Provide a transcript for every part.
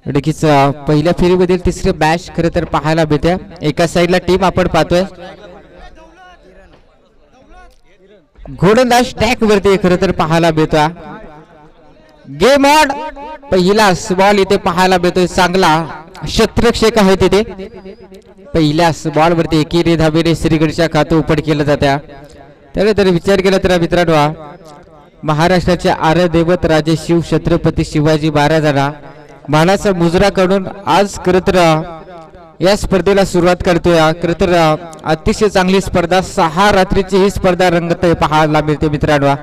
नक्कीच पहिल्या फेरीमधील तिसरी मॅच खरं तर पाहायला भेटते. एका साईडला टीम आपण पाहतोय गोलंदाज टॅक वरती खरं तर पाहायला भेटतो. गेम ऑन पहिला बॉल इथे पाहायला भेटतोय. चांगला क्षेत्रक्षक आहे तिथे. पहिल्या बॉल वरती एकेरी धावेने श्रीगडच्या खातं उपट केलं जात्या. त्यानंतर विचार केला तर मित्रांनो महाराष्ट्राचे आराध्य दैवत राजे शिव छत्रपती शिवाजी महाराजांना मानाचा मुजरा काढून आज खरं तर या स्पर्धेला सुरुवात करतोय. खरं तर अतिशय चांगली स्पर्धा 6 रात्रीची ही स्पर्धा रंगत पाहायला मिळते मित्रांनो.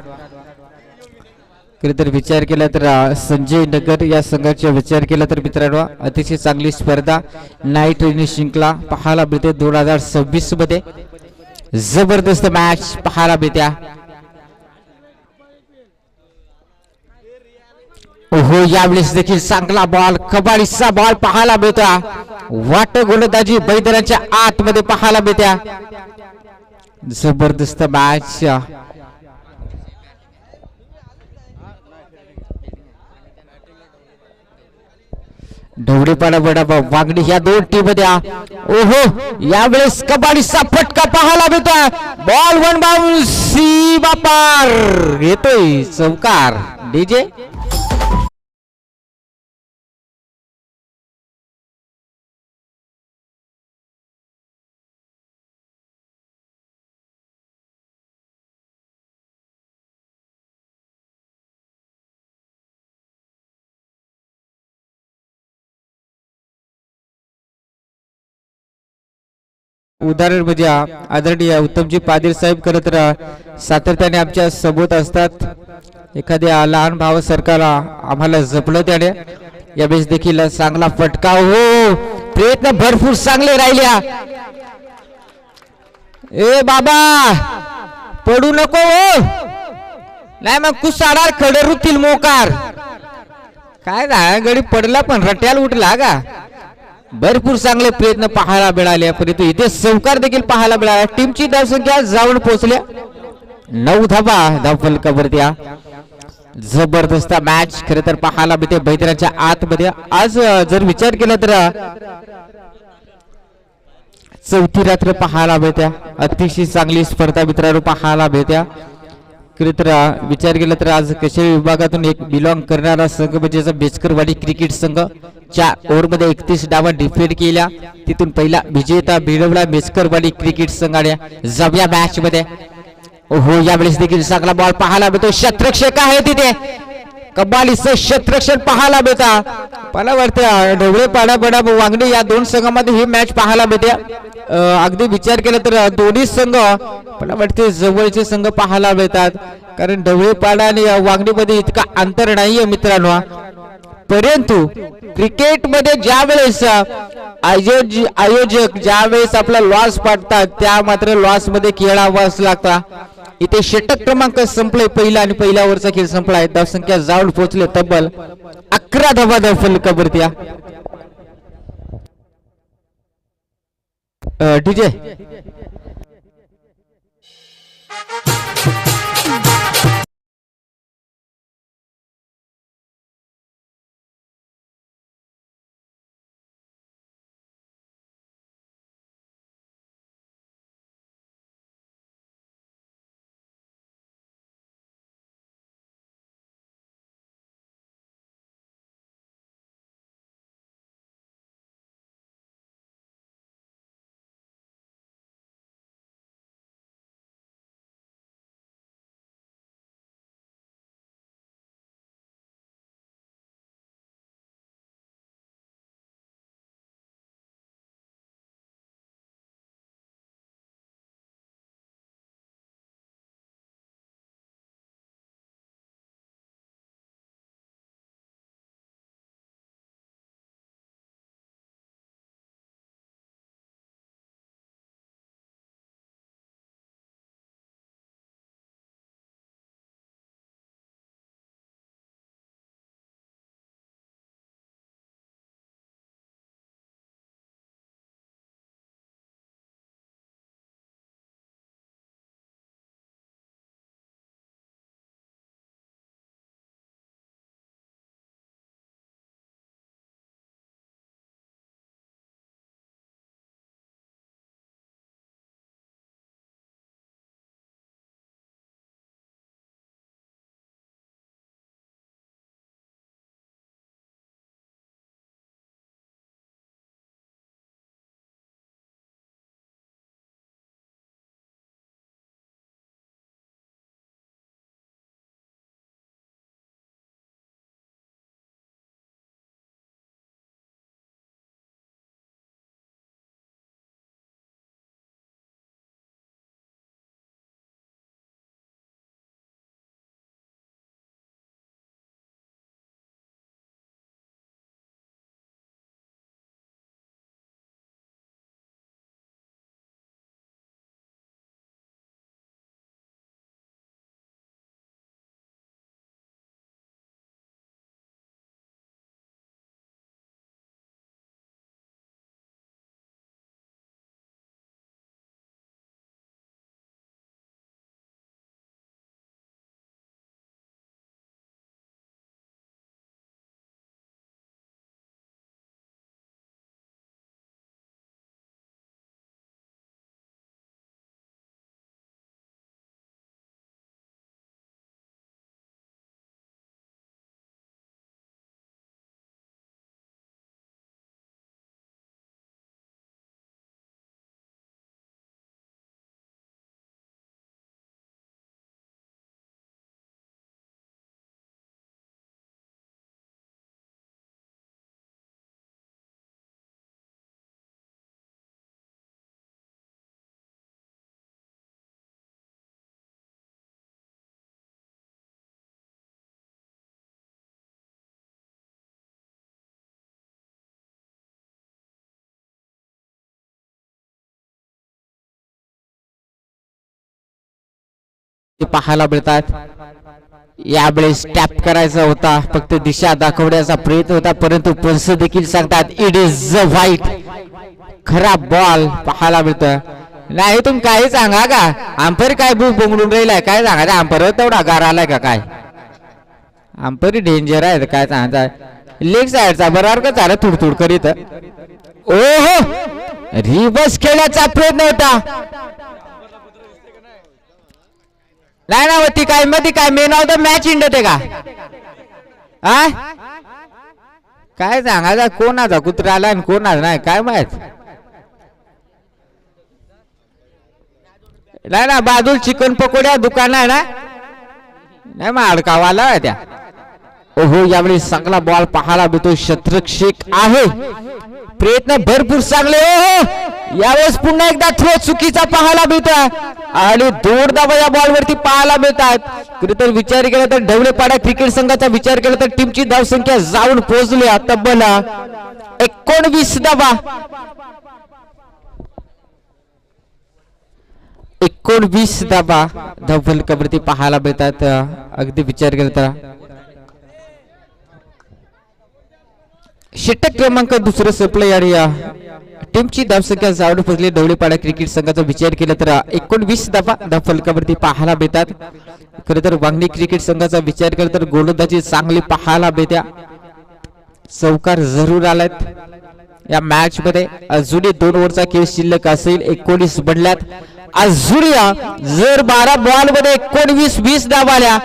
खरं तर विचार केला तर संजय नगर या संघाचा विचार केला तर मित्रांनो अतिशय चांगली स्पर्धा नाईट जिंकला पाहायला मिळते 2026 मध्ये. जबरदस्त मॅच पाहायला मिळत्या. ओहो यावेळेस देखील चांगला बॉल कबाडीचा बॉल पाहायला मिळतो. वाट गोलंदाजी बैदराच्या आतमध्ये पाहायला मिळत्या. जबरदस्त मॅच. ढवळीपाडा बडाबा वागणी ह्या दोन टीम मध्ये ओहो यावेळेस कबाडीचा फटका पाहायला मिळतो. बॉल वन बाउंस सीमा पार येतोय चौकार. डीजे उदाहरण म्हणजे आदरणीय उत्तमजी पाटील साहेब खरं तर सातत्याने आमच्या सोबत असतात. एखाद्या लहान भावासारखा आम्हाला जपलं त्याने. यावेळेस देखील चांगला फटका. हो प्रयत्न भरपूर चांगले राहिल्या. ए बाबा पडू नको हो नाही मग कुसाडार खडरूतील मोकार. काय गडी पडला पण रट्याला उठला का. भरपूर चांगले प्रयत्न पाहायला मिळाले परंतु इथे चौकार देखील पाहायला मिळाला. टीमची धावसंख्या जाऊन पोहोचल्या 9 धावा धावफलकावरती. जबरदस्त मॅच खरं तर पाहायला मिळते बैदराच्या आतमध्ये. आज जर विचार केला तर चौथी रात्र पाहायला मिळत्या. अतिशय चांगली स्पर्धा मित्रांनो पाहायला मिळत्या. खरं तर विचार केला तर आज कशा विभागातून एक बिलॉंग करणारा संघ म्हणजे बेचकरवाडी क्रिकेट संघ 4 ओव्हरमध्ये 31 डावा डिफेंड केल्या. तिथून पहिला विजेता मिळवला बेचकरवाडी क्रिकेट संघाने जाव्या मॅच मध्ये. हो यावेळेस देखील चांगला बॉल पाहायला मिळतो. क्षेत्ररक्षक आहे तिथे कबालीचं क्षेत्ररक्षण पाहायला मिळतं. मला वाटतं ढवळेपाडा बडा वांगणी या दोन संघांमध्ये ही मॅच पाहायला मिळते. अगदी विचार केला तर दोन्ही संघ मला वाटते जवळचे संघ पाहायला मिळतात कारण ढवळेपाडा आणि वांगणीमध्ये इतका अंतर नाहीये मित्रांनो. परंतु क्रिकेट मध्ये ज्या वेळेस आयोजक ज्या वेळेस आपला लॉस पाडतात त्या मात्र लॉस मध्ये खेळावाच लागता. इथे षटक क्रमांक संपले पहिला आणि पहिल्यावरचा खेळ संपलाय. धावसंख्या जाऊन पोहोचले तब्बल 11 धावा धावफलकावरती. डीजे ते पाहायला मिळतात. यावेळेस टॅप करायचा होता, फक्त दिशा दाखवण्याचा प्रयत्न होता, परंतु पंच देखील सांगतात इट इज अ व्हाईट. खराब बॉल पाहायला मिळतोय. नाही तुम्ही काही सांगा का, अंपायर काय बुक बोंगडून राहिलाय, काय सांगायचं अंपायर तेवढा गार आलाय का काय, अंपायर डेंजर आहे काय सांगायचं. लेग साइडचा बरोबर का चालत थुडथुड करीत. ओहो रिवर्स खेळण्याचा प्रयत्न होता. नाही ना ती काय मध्ये काय मेन ऑफ द मॅच इंडते का, काय सांगायचा कोणाचा कुत्रा आला आणि कोणाचा नाही काय माहित. नाही ना बाजूला चिकन पकोड्या दुकान आहे ना, नाही मग अडकावाला त्या. ओहो यावेळी चांगला बॉल पाहायला मिळतो. शत्रक्षक आहे, प्रयत्न भरपूर चांगले. ओहो यावेळेस पुन्हा एकदा थ्रो चुकीचा पाहायला मिळतोय आणि दोन धावा या बॉल वरती पाहायला मिळतात. खरं तर विचार केला तर ढवळेपाडा क्रिकेट संघाचा विचार केला तर टीमची धावसंख्या जाऊन पोहोचली तब्बल 19 धावा. 19 धावा धावफलकावरती पाहायला मिळतात. अगदी विचार केला तर षटक क्रमांक दुसरं संपलं आणि टीमची धावसंख्या जाऊन पोहोचली. ढवळेपाडा क्रिकेट संघाचा विचार केला तर 19 धावा धावफलकावरती पाहायला मिळतात. खरं तर वांगणी क्रिकेट संघाचा विचार केला तर गोलंदाजी चांगली पाहायला मिळत्या. चौकार जरूर आलात या मॅच मध्ये. अजूनही 2 ओव्हरचा खेळ शिल्लक असेल. 19 बनल्यात. अजून जर 12 बॉल मध्ये 19-20 धावा आल्या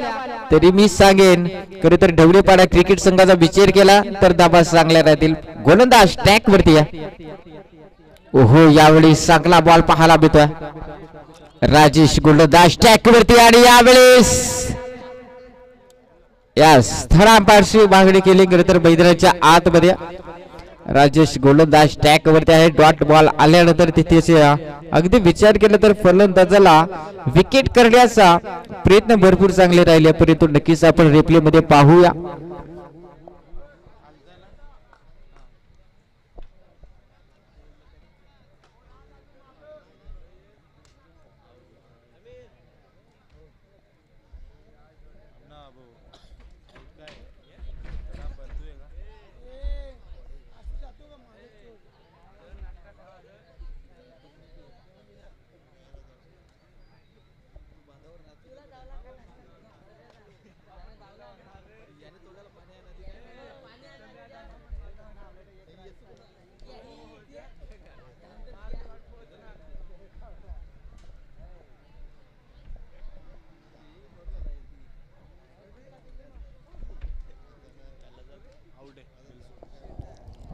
तरी मी सांगेन खरं तर ढवळेपाडा क्रिकेट संघाचा विचार केला तर धावा चांगल्या राहतील. गोलंदाज ट्रॅक वरती आहे. ओहो यावेळी चांगला बॉल पाहायला मिळतोय. राजेश गोलंदाज ट्रॅक वरती आणि यावेळेस यास थोडा अंपायरची मागणी केली. खरं तर मैदानाच्या आतमध्ये राजेश गोलंदाज ट्रॅक वरती आहे. डॉट बॉल आल्यानंतर तिथे अगदी विचार केला तर फलंदाजाला विकेट करण्याचा प्रयत्न भरपूर चांगले राहिले, परंतु नक्कीच आपण रिप्ले मध्ये पाहूया.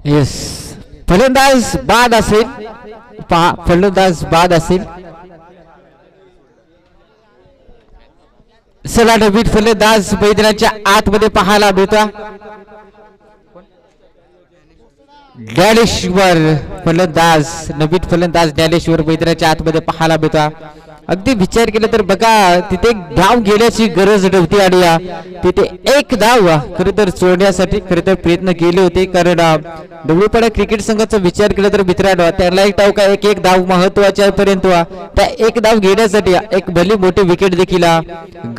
येस फलंदाज बाद असेल. फलंदाज बाद असेल. चला नवीन फलंदाज मैदानाच्या आतमध्ये पाहायला मिळतो. ज्ञानेश्वर फलंदाज, नवीन फलंदाज ज्ञानेश्वर मैदानाच्या आतमध्ये पाहायला मिळतो. अगदी विचार केला तर बघा तिथे धाव घेण्याची गरज नव्हती आणि तिथे एक धाव खरं तर सोडण्यासाठी खरं तर प्रयत्न केले होते. कारण ढवळेपाडा क्रिकेट संघाचा विचार केला तर मित्रांनो त्याला एक धाव का एक धाव महत्वाची आहे, परंतु त्या एक धाव घेण्यासाठी एक भली मोठी विकेट देखील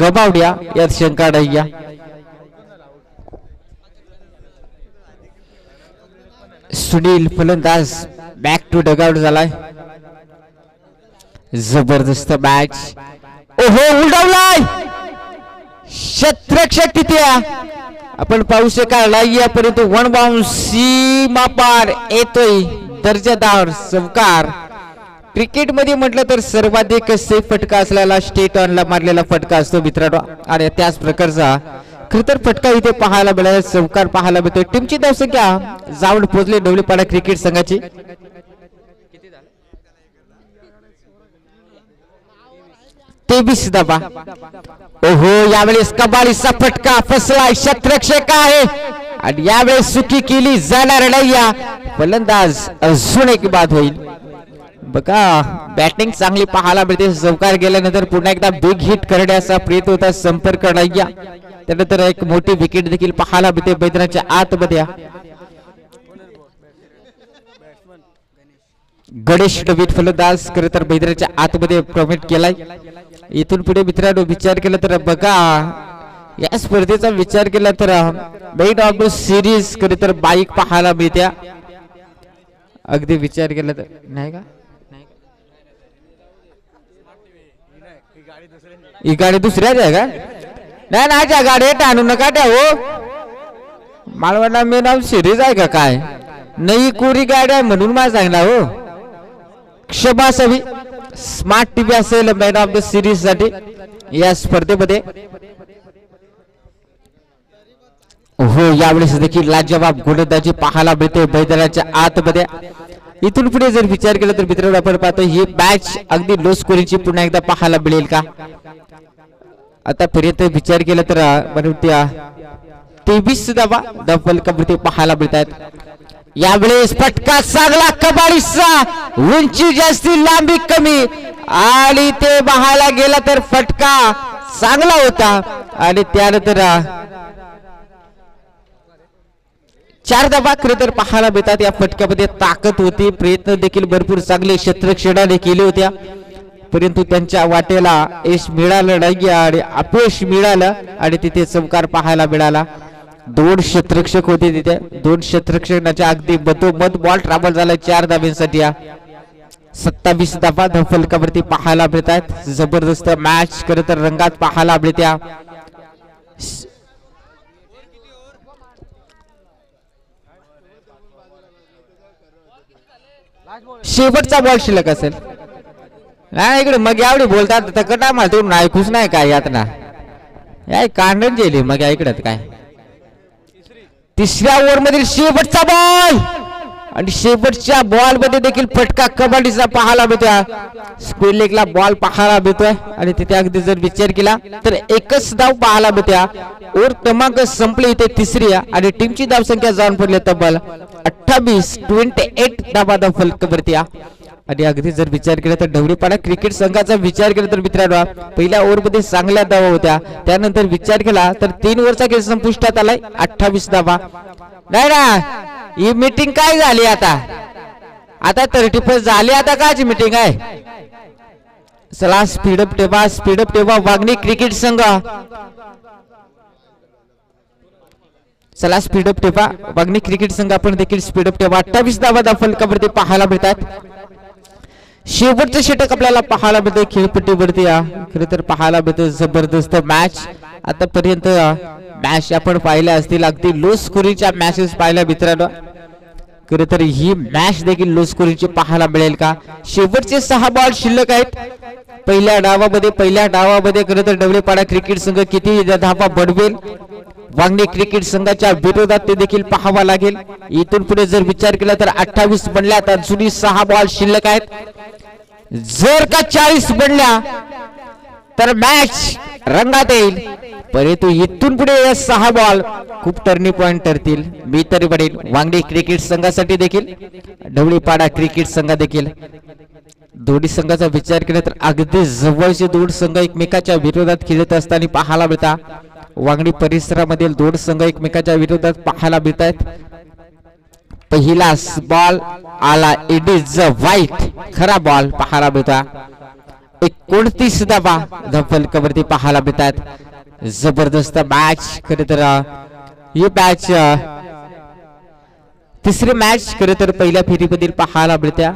गमावल्या यात शंका नाही. सुनील फलंदाज बॅक टू डगआउट झालाय. जबरदस्त मॅच. ओहो उलटवलाय क्षेत्ररक्षक तिथे आपण पाहू शकाल नाहीये, परंतु वन बाउंड सीमा पार येतोय. दर्जेदार चौकार. क्रिकेट मध्ये म्हटलं तर सर्वाधिक सेफ फटका असलेला स्टेट ऑनला मारलेला फटका असतो मित्रांनो, आणि त्याच प्रकारचा खरतर फटका इथे पाहायला मिळाला. चौकार पाहायला मिळतोय. टीमची धावसंख्या जाऊन पोहोचली ढवळेपाडा क्रिकेट संघाची 23 धावा. ओहो यावेळेस कबाडीचा फटका फसला. क्षेत्ररक्षक आहे आणि यावेळेस चुकी केली जाणार नाही. फलंदाज अजून एक बाद होईल. बघा बॅटिंग चांगली पाहायला मिळते. चौकार गेल्यानंतर पुन्हा एकदा बिग हिट करण्याचा प्रयत्न होता. संपर्क नाही. त्यानंतर एक मोठी विकेट देखील पाहायला मिळते मैदानाच्या आतमध्ये. गणेश नवीन फलंदाज खरं तर मैदानाच्या आतमध्ये प्रवेश केलाय. इथून पुढे मित्रांनो विचार केला तर बघा या स्पर्धेचा विचार केला तर मेन ऑफ द सिरीज खरे तर बाईक पाहायला मिळत्या अगदी विचार केला तर नाही का ही गाडी दुसऱ्याच आहे का नाही ना त्या गाडी आणू नका त्या हो मालवणा मेन ऑफ सिरीज आहे का काय नई कोरी गाडी आहे म्हणून मला सांगला हो क्षमा असावी स्मार्ट टीव्ही असेल मॅन ऑफ द सिरीज साठी या स्पर्धेमध्ये हो यावेळेस देखील लाजवाब गोलंदाजी पाहायला मिळते मैदानाच्या आतमध्ये इथून पुढे जर विचार केला तर मित्रांनो आपण पाहतो ही मॅच अगदी लो स्कोरिंगची पुन्हा एकदा पाहायला मिळेल का आतापर्यंत विचार केला तर त्या 23 धावा डबल कबड्डी पाहायला मिळतात यावेळेस फटका चांगला कबाडीचा उंची जास्ती लांबी कमी आणि ते पाहायला गेला तर फटका चांगला होता आणि त्यानंतर 4 धावा खरे तर पाहायला मिळतात या फटक्यामध्ये ताकद होती प्रयत्न देखील भरपूर चांगले क्षेत्ररक्षणाने केले होत्या परंतु त्यांच्या वाटेला यश मिळालं नाही आणि अपयश मिळालं आणि तिथे चमकार पाहायला मिळाला 2 क्षेत्ररक्षक होते तिथे 2 क्षेत्ररक्षकांच्या अगदी मधोमध बॉल ट्रॅव्हल झाला 4 धाब्यांसाठी 27 धावा फलकावरती पाहायला मिळतात जबरदस्त मॅच खरं तर रंगात पाहायला मिळत्या शेवटचा बॉल शिल्लक असेल नाही इकडे मग यावढी बोलतात तर कटा मारतो ऐकूच नाही काय यात ना या कांडण गेली मग या इकडे काय 3ऱ्या ओव्हर मधील शेवटचा बॉल आणि शेवटच्या बॉल मध्ये देखील फटका कबड्डीचा पाहायला मिळतोय स्क्वेअर लेगला बॉल पाहायला मिळतोय आणि तिथे अगदी जर विचार केला तर एकच धाव पाहायला मिळत्या ओव्हर क्रमांक संपले इथे 3री आणि टीमची धाव संख्या जाऊन पडली तब्बल 28 धावा फलकावरती आणि अगदी जर विचार केला तर ढवळीपाडा क्रिकेट संघाचा विचार केला तर मित्रांनो पहिल्या ओव्हर मध्ये चांगल्या धावा होत्या त्यानंतर विचार केला तर 3 ओव्हरचा खेळ संपुष्टात आलाय 28 धावा नाही ना ही मीटिंग काय झाली आता 30 झाली आता काची मीटिंग आहे चला स्पीडअप ठेवा वागणी क्रिकेट संघ चला स्पीडअप ठेवा वागणी क्रिकेट संघ आपण देखील स्पीडअप ठेवा 28 धावा फलकावरती पाहायला मिळतात शेवटचं षटक आपल्याला पाहायला मिळते खेळपट्टीवरती खरं तर पाहायला मिळते जबरदस्त मॅच आतापर्यंत मॅच आपण पाहिल्या असतील अगदी लो स्कोरिंगच्या मॅचेस पाहिल्या मित्रांनो खरं तर ही मॅच देखील लो स्कोरिंगची पाहायला मिळेल का शेवटचे 6 बॉल शिल्लक आहेत पहिल्या डावामध्ये खरं तर ढवळीपाडा क्रिकेट संघ किती धावा बडवेल वांगणी क्रिकेट संघाच्या विरोधात ते देखील पाहावा लागेल इथून पुढे जर विचार केला तर 28 बनल्यात अजूनही 6 बॉल शिल्लक आहेत जर का 40 बनल्या तर मॅच रंगात येईल परंतु इथून पुढे 6 बॉल खूप टर्निंग पॉइंट ठरतील मी तरी बनेल वांगणी क्रिकेट संघासाठी देखील ढवळीपाडा क्रिकेट संघ देखील दोन्ही संघाचा विचार केला तर अगदी जवळचे 2 संघ एकमेकाच्या विरोधात खेळत असताना पाहायला मिळतात वांगणी परिसरामधील 2 संघ एकमेकाच्या विरोधात पाहायला मिळतात पहिला बॉल आला इट इज वाईट खरा बॉल पाहायला मिळता 29 धावा फलकावरती पाहायला मिळतात जबरदस्त मॅच खरे तर ही मॅच 3री मॅच खरे तर पहिल्या फेरीमधील पाहायला मिळत्या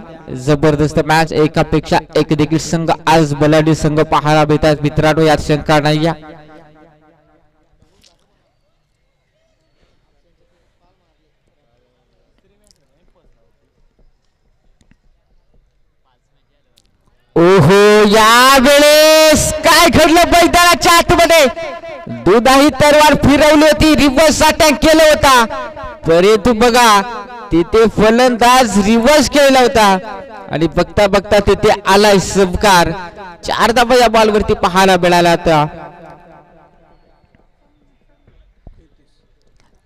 जबरदस्त मॅच एकापेक्षा एक देखील संघ आज बलाढ्य संघ पाहायला मिळतात मित्रांनो यात शंका नाही ओहो यावेळेस काय घडलं मैदानाच्या आतमध्ये दुधाही तरवार फिरवली होती रिव्हर्स अटॅक केला होता परंतु बघा तिथे फलंदाज रिव्हर्स केला होता आणि बघता बघता तिथे आलाय चमकार 4 धावा या बॉलवरती पाहायला मिळाला होता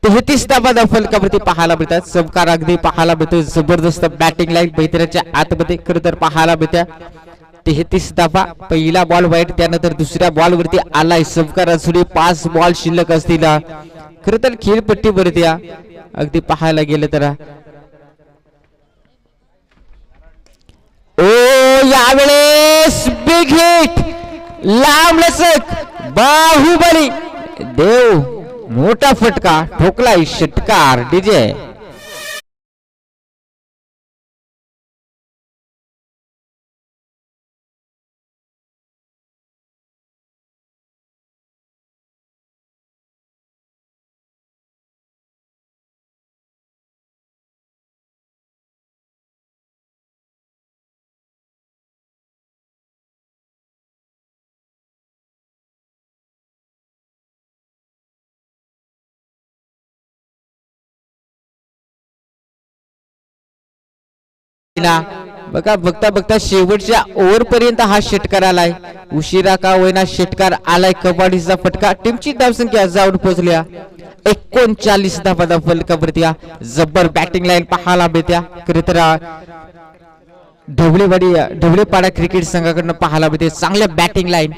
33 धावा फलकावरती पाहायला मिळतात चमकार अगदी पाहायला मिळतो जबरदस्त बॅटिंग लाईन मैदानाच्या आतमध्ये खरं तर पाहायला मिळत्या 33 धावा पहिला बॉल वाईट त्यानंतर दुसऱ्या बॉलवरती आलाय चमकार अजूनही 5 बॉल शिल्लक असतील खरं तर खेळपट्टीवरती अगदी पाहायला गेलं तर ओ यावेळेस बिग हिट लांब लचक बाहुबली देव मोठा फटका ठोकलाय षटकार डीजे. बघा बघता बघता शेवटच्या ओव्हर पर्यंत हा षटकार आलाय. उशिरा का होईना षटकार आलाय. कबड्डीचा फटका. टीमची धावसंख्या जाऊन पोहोचल्या 39 धावा फलकावरती. जबर बॅटिंग लाईन पाहायला मिळत्या. खरं तर ढवळेपाडा क्रिकेट संघाकडून पाहायला मिळते चांगल्या बॅटिंग लाईन.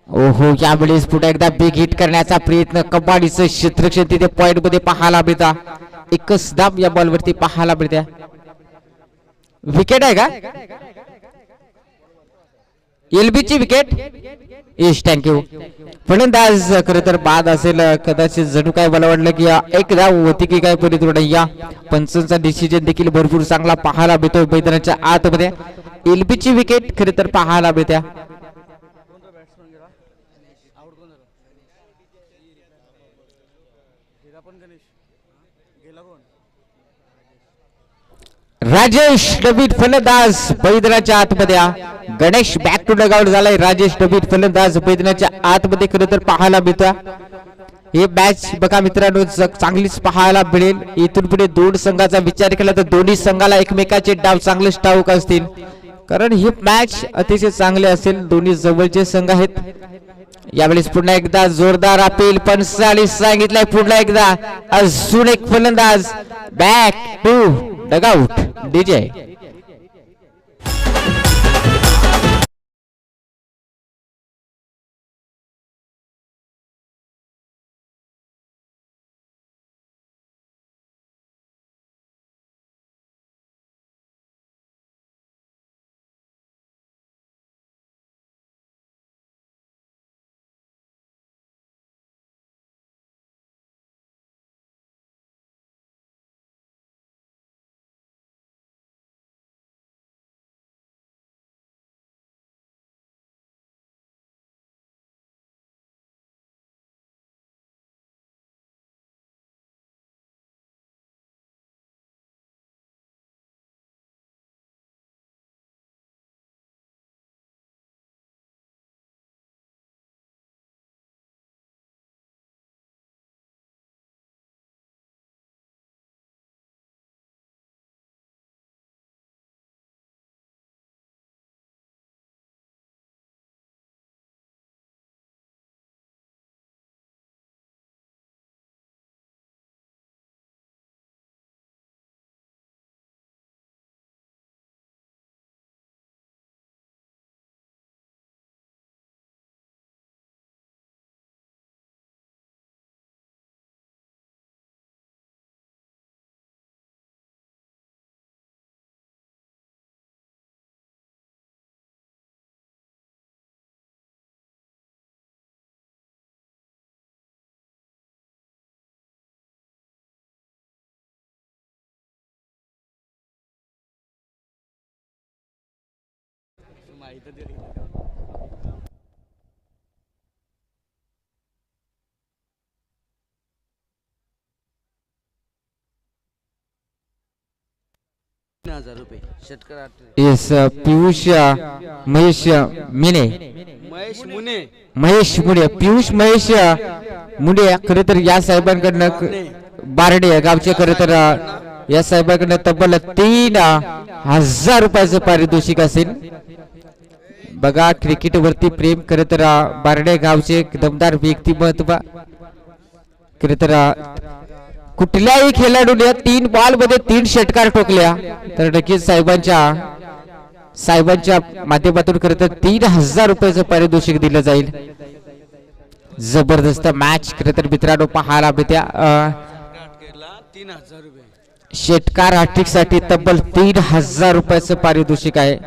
ओहो यावेळेस पुन्हा एकदा बिग हिट करण्याचा प्रयत्न. कबड्डीचं क्षेत्रक्षण तिथे पॉइंट मध्ये पाहायला मिळता. एकच धाव या बॉल वरती पाहायला मिळत्या. विकेट आहे का एलबी ची विकेट. Yes thank you. फलंदाज खरं तर बाद असेल कदाचित. जणू काय मला वाटलं की एक धाव होती की काय परितोड. या पंचांचा डिसिजन देखील भरपूर चांगला पाहायला मिळतोय मैदानाच्या आतमध्ये. एलबी ची विकेट खरं तर पाहायला मिळत्या. राजेश डबीट फलंदाज मैदानाच्या आतमध्ये. गणेश बॅक टू डगआउट झालाय. राजेश डबीट फलंदाज मैदानाच्या आतमध्ये खरं तर पाहायला मिळतोय. हे मॅच बघा मित्रांनो चांगलीच पाहायला मिळेल. इथून पुढे दोन संघाचा विचार केला तर दोन्ही संघाला एकमेकाचे डाव चांगलेच ठाऊक असतील. कारण ही मॅच अतिशय चांगली असेल. दोन्ही जवळचे संघ आहेत. यावेळेस पुन्हा एकदा जोरदार अपील पण सांगितलंय. पुन्हा एकदा अजून एक फलंदाज back to dugout DJ. Yes Piyush Mahesh मिने महेश मुंडे पियुष महेश मुंडे खरे तर या साहेबांकडनं बारडे गावचे खरे तर या साहेबांकडनं तब्बल 3000 रुपयाचं पारितोषिक असेल. बघा क्रिकेट वरती प्रेम खरे तर बारडे गावचे दमदार व्यक्तिमत्व. खरे तर कुठल्याही खेळाडूने 3 बॉल मध्ये 3 षटकार ठोकल्या तर नक्कीच साहेबांच्या माध्यमातून खरं तर 3000 रुपयाचं पारितोषिक दिलं जाईल. जबरदस्त मॅच खरं तर मित्रांनो पाहायला मिळत्या. षटकार हॅट्रिक साठी तब्बल 3000 रुपयाचं पारितोषिक आहे.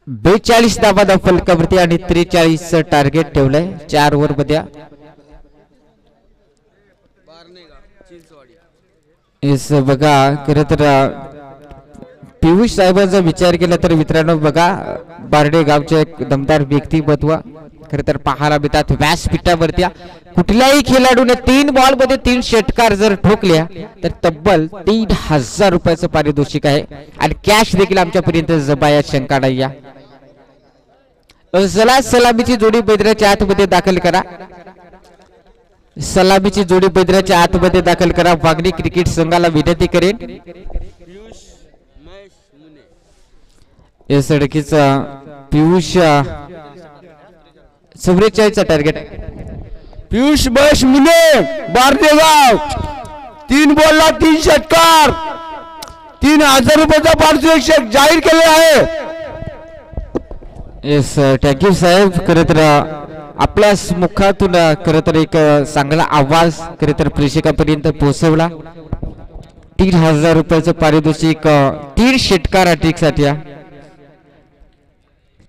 42 धावा फलकावरती आणि 43 टार्गेट ठेवलंय 4 ओव्हर मध्ये. येस बघा खरं तर पियुष साहेबांचा विचार केला तर मित्रांनो बघा बारडे गावचे एक दमदार व्यक्तिमत्व खरं तर पाहायला मिळतात. व्यासपीठावरती कुठल्याही खेळाडूने 3 बॉल मध्ये 3 षटकार जर ठोकल्या तर तब्बल 3000 रुपयाचं पारितोषिक आहे आणि कॅश देखील आमच्यापर्यंत जबाया शंका नाही. चला सलामीची जोडी बैदराच्या आतमध्ये दाखल करा. सलामीची जोडी बैदराच्या आतमध्ये दाखल करा. वागणी क्रिकेट संघाला विनंती करेन. या सडकीचा पियुष 44चा टार्गेट. पियुष महेश मुने बारदेगाव 3 बॉलला 3 षटकार 3000 रुपयाचा पारितोषिक जाहीर केले आहे. येस थँक्यू साहेब. खरं तर आपल्या मुखातून खरं तर एक चांगला आवाज खरं तर प्रेक्षकांपर्यंत पोहोचवला. 3000 रुपयाचं पारितोषिक 3 षटकार अटॅकसाठी.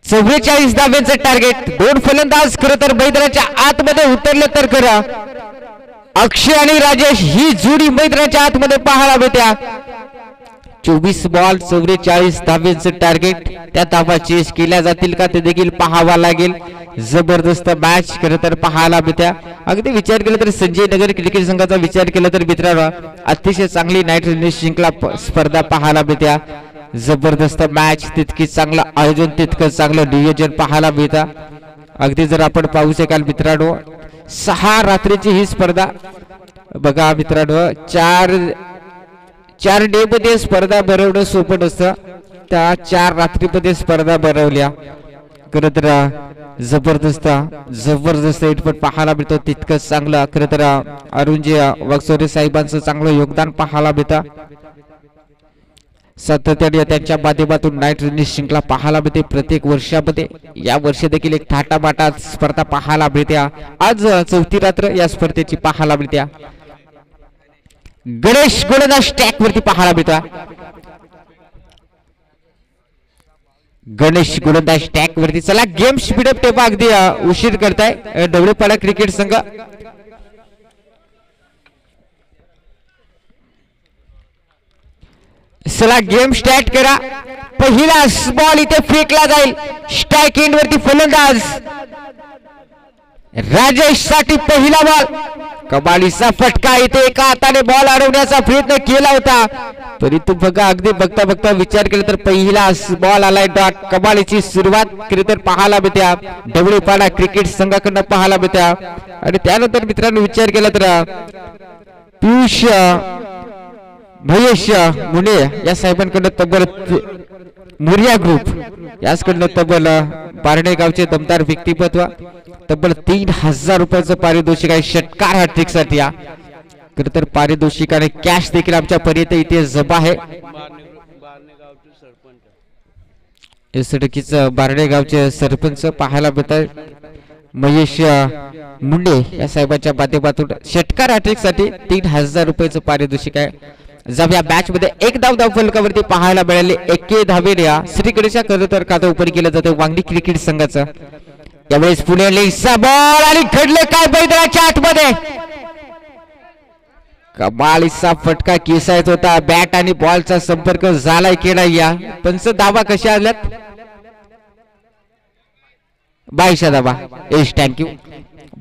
44 धाब्यांचं टार्गेट. 2 फलंदाज खरं तर मैदानाच्या आतमध्ये उतरले तर खरं अक्षय आणि राजेश ही जोडी मैदानाच्या आतमध्ये पाहायला मिळत्या. 24 बॉल 44 धाब्यांचं टार्गेट. त्या धावा चेस केल्या जातील का ते देखील पाहावा लागेल. जबरदस्त मॅच खरं तर पाहायला मिळत्या. अगदी विचार केला तर संजय नगर क्रिकेट संघाचा विचार केला तर मित्रांनो अतिशय चांगली नाईट रनर्स शृंखला स्पर्धा पाहायला मिळत्या. जबरदस्त मॅच तितकी चांगलं आयोजन तितकं चांगलं नियोजन पाहायला मिळतं. अगदी जर आपण पाहू शकाल मित्रांनो 6 रात्रीची ही स्पर्धा बघा मित्रांनो. 4 डे मध्ये स्पर्धा भरवणं सोपं नसतं. त्या 4 रात्रीमध्ये स्पर्धा भरवल्या खरं तर जबरदस्त इनपुट पाहायला मिळतो. तितकंच चांगलं खरं तर अरुणजी वागचोरे साहेबांचं चांगलं योगदान पाहायला मिळतं. सातत्याने त्यांच्या माध्यमातून नाईट रनर्स शृंखला पाहायला मिळते प्रत्येक वर्षामध्ये. या वर्षी देखील एक थाटामाटात स्पर्धा पाहायला मिळते. आज 4थी रात्र या स्पर्धेची पाहायला मिळते. गणेश गोलंदाज स्टॅक वरती पाहायला मिळतो. गणेश गोलंदाज स्टॅक वरती. चला गेम स्पीडअप टेबा अगदी उशीर करताय डवळेपाडा क्रिकेट संघ. चला गेम स्टार्ट करा. पहिला बॉल इथे फेकला जाईल. स्ट्राइक एंड वरती फलंदाज राजेश साठी पहिला बॉल. कमालीचा फटका. इथे एका हाताने बॉल अडवण्याचा प्रयत्न केला होता परंतु बघा अगदी बघता बघता विचार केला तर पहिला बॉल आलाय डॉट. कमालीची सुरुवात केली तर पाहायला मिळत्या डवळेपाडा क्रिकेट संघाकडनं पाहायला मिळत्या. आणि त्यानंतर मित्रांनो विचार केला तर पियुष महेश मुने या साहेबांकडनं तब्बल मुरिया ग्रुप याचकडनं तब्बल बारणे गावचे दमदार व्यक्तिमत्व तब्बल 3000 रुपयाचं पारितोषिक आहे षटकार हॅट्रिक साठी. खरं तर पारितोषिक आणि कॅश देखील आमच्या पर्यंत इथे जमा आहे. सडकीचं बारणे गावचे सरपंच पाहायला मिळतात महेश मुंडे या साहेबांच्या माध्यमातून षटकार हॅट्रिक साठी 3000 रुपयाचं पारितोषिक आहे. जब या मॅच मध्ये एक धाव फलकावरती पाहायला मिळाले 21 धावेने श्रीगणेशा खरं तर खातं ओपन केलं जातं वांगडी क्रिकेट संघाचं. यावेळेस पुणे लेगचा बॉल आणि घडले काय बैदराच्या आतमध्ये. कमालीचा फटका केसायत होता. बॅट आणि बॉलचा संपर्क झालाय की नाही या पंच धावा कशा आल्यात 22 धावा. एस थँक्यू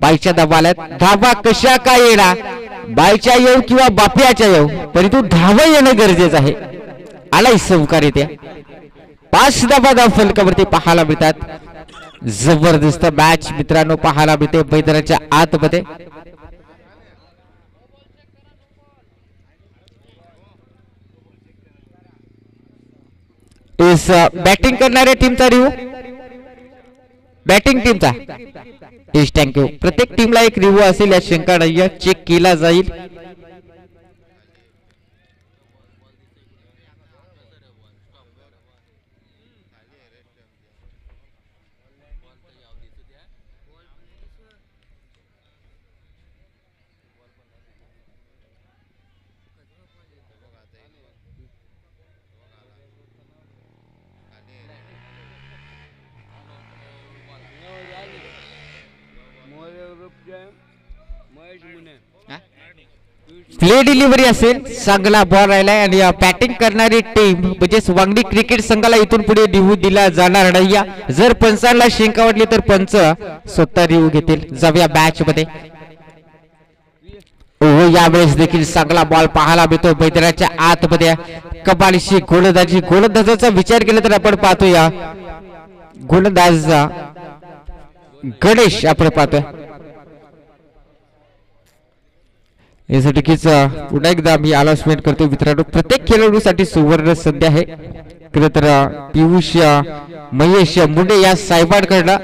22 धावा आल्यात. धावा कशा काय येणार बायच्या येऊ किंवा बाप्याच्या येऊ परंतु धावा येणं गरजेचं आहे. आलाय सहकार येते 5 धावा फलकावरती पाहायला मिळतात. जबरदस्त मॅच मित्रांनो पाहायला मिळते मैदानाच्या आतमध्ये. बॅटिंग करणाऱ्या टीमचा रिव्ह्यू बॅटिंग टीमचा इस थँक्यू. प्रत्येक टीमला एक रिव्ह्यू असेल या शंका नाही चेक केला जाईल. प्ले डिलिव्हरी असेल, चांगला बॉल राहिलाय आणि बॅटिंग करणारी टीम म्हणजेच वांगडी क्रिकेट संघाला इथून पुढे रिव्ह्यू दिला जाणार नाही. जर पंचांना शिंका वाटली तर पंच स्वतः रिव्ह्यू घेतील. जाऊया मॅच मध्ये. ओहो, यावेळेस देखील चांगला बॉल पाहायला मिळतो मैदानाच्या आतमध्ये. कमालीची गोलंदाजी, गोलंदाजाचा विचार केला तर आपण पाहतोय गोलंदाज गणेश आपण पाहतोय. यासाठीच पुन्हा एकदा मी अनाउन्समेंट करतो मित्रांनो, प्रत्येक खेळाडूसाठी सुवर्ण संधी आहे. खरं तर पियुष महेश मुंडे या साहेबांकडनं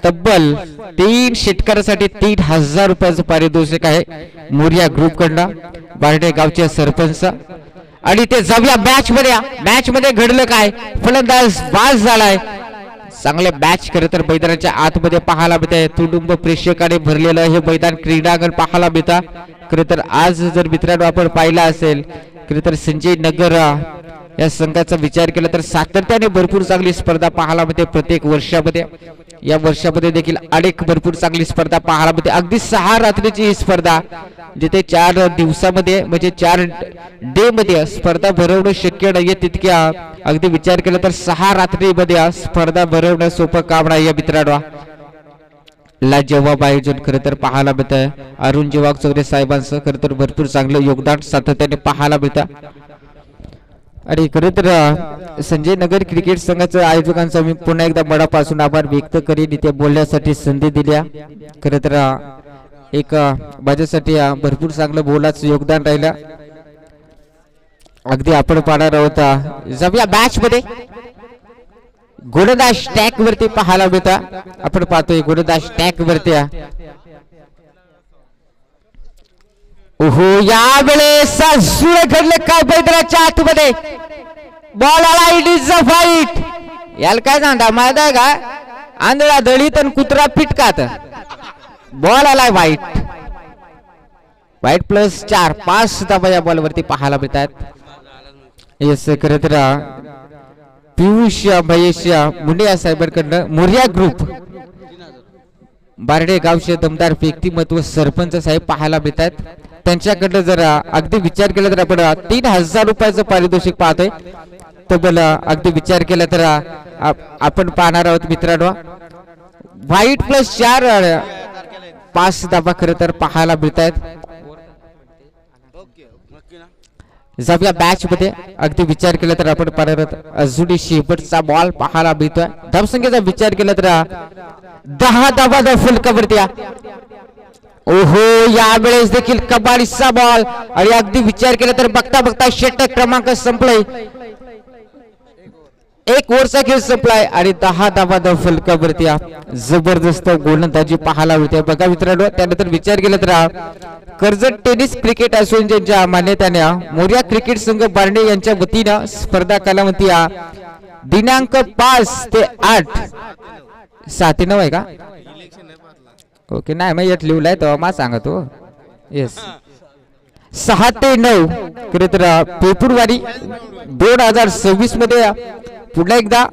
तब्बल 3 षटकारासाठी 3000 रुपयाचं पारितोषिक आहे मोरिया ग्रुप कडनं, बारडे गावचे सरपंच. आणि ते जाऊया मॅच मध्ये. मॅच मध्ये घडलं काय, फलंदाज बाद झालाय. चांगले मॅच खरं तर मैदानाच्या आतमध्ये पाहायला मिळते. तुडुंब प्रेक्षकाने भरलेलं हे मैदान क्रीडांगण पाहायला मिळतं. खरं तर आज जर मित्रांनो आपण पाहिला असेल, खरं तर संजय नगर या संघाचा विचार केला तर सातत्याने भरपूर चांगली स्पर्धा पाहायला मिळते प्रत्येक वर्षामध्ये. या वर्षामध्ये देखील अनेक भरपूर चांगली स्पर्धा पाहायला मिळते. अगदी 6 रात्रीची ही स्पर्धा, जिथे 4 दिवसामध्ये म्हणजे 4 डे मध्ये स्पर्धा भरवणं शक्य नाहीये, तितक्या अगदी विचार केला तर 6 रात्रीमध्ये स्पर्धा भरवणं सोपं काम नाही मित्रांनो. लाजवाब आयोजन खरं तर पाहायला मिळतं. अरुण जेवाग चौरे साहेबांचं खरं तर भरपूर चांगलं योगदान सातत्याने पाहायला मिळतं. आणि खरं तर संजय नगर क्रिकेट संघाच्या आयोजकांचा मी पुन्हा एकदा मनापासून आभार व्यक्त करीन इथे बोलण्यासाठी संधी दिल्या. खरं तर एक माझ्यासाठी भरपूर चांगलं बोलाचं योगदान राहिलं. अगदी आपण पाहणार आहोत जाऊया मॅच मध्ये. गोलंदाज टॅक वरती पाहायला मिळता. आपण पाहतोय गोलंदाज टॅक वरती. ओहो, यावेळेस घडले काय मैदानाच्या आतमध्ये. बॉल आला, इट इज अ फाईट. याला काय सांगता माहित आहे का, आंधळा दळीत आणि कुत्रा पिटकात. बॉल आलाय वाईट. वाईट +4, 5 धावा या बॉल वरती पाहायला मिळतात. येस, खरं तर पियुष महेश मुंडे या साहेबांकडनं मोरिया ग्रुप बारडे गावचे दमदार व्यक्तिमत्व सरपंच साहेब पाहायला मिळतात. त्यांच्याकडनं जर अगदी विचार केला तर आपण 3000 रुपयाचं पारितोषिक पाहतोय. तब्बल अगदी विचार केला तर आपण पाहणार आहोत मित्रांनो. व्हाईट +4, 5 धावा खरं तर पाहायला मिळतात. जाऊया मॅच मध्ये. अगदी विचार केला तर आपण पाहणार अजूनही शेवटचा बॉल पाहायला मिळतोय. धावसंख्येचा विचार केला तर 10 धावा फलकावरती. ओहो, यावेळेस देखील कबाडीचा बॉल आणि अगदी विचार केला तर बघता बघता षटक क्रमांक संपलाय. 1 ओव्हरचा खेळ संपलाय आणि 10 धावा फलकावरती. जबरदस्त गोलंदाजी पाहायला मिळते बघा मित्रांनो. त्यानंतर विचार केला तर कर्जत टेनिस क्रिकेट असोसिएशनच्या मान्यतेने मोरिया क्रिकेट संघ बारणे यांच्या वतीनं स्पर्धा कालावधी दिनांक 5 ते 8 7 ते 9 आहे का? ओके, नाही मग यात लिहिलंय तर मा सांगतो. येस, 6 ते 9 खरं तर फेब्रुवारी 2026 मध्ये पुन्हा एकदा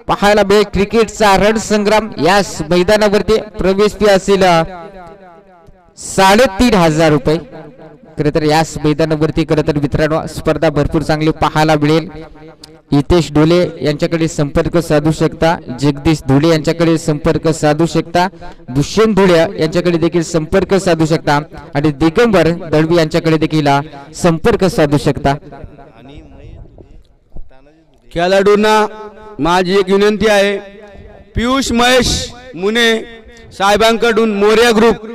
पाहायला मिळेल क्रिकेटचा रणसंग्राम. याच मैदानावरती प्रवेश फी असेल 3500 रुपये. खरं तर याच मैदानावरती खरं तर मित्रांनो स्पर्धा भरपूर चांगली पाहायला मिळेल. हितेश ढोले यांच्याकडे संपर्क साधू शकता, जगदीश धुळे यांच्याकडे संपर्क साधू शकता, दुष्यंत धुळे यांच्याकडे देखील संपर्क साधू शकता आणि दिगंबर दळवी यांच्याकडे देखील संपर्क साधू शकता. खेळाडूंना माझी एक विनंती आहे, पियुष महेश मुने साहेबांकडून मोरिया ग्रुप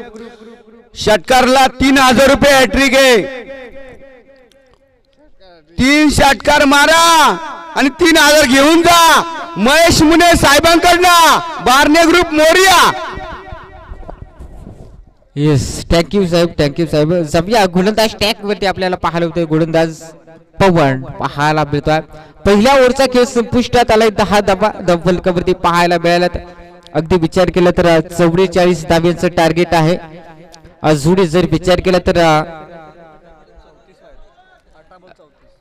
षटकारला 3000 रुपये हॅट्रिक आहे. 3 षटकार मारा आणि 3000 घेऊन जा. महेश मुने साहेबांकडनं Barne group Morya. Yes, thank you साहेब, थँक्यू साहेब. जाऊया गोलंदाज टॅक वरती आपल्याला पाहायला होतोय गोलंदाज पवन पाहायला मिळतोय. पहिल्या ओव्हरचा खेळ संपुष्टात आलाय. 10 धावा फलकावरती पाहायला मिळाल्यात. अगदी विचार केला तर 44 धाव्यांचं टार्गेट आहे. अजूनही जर विचार केला तर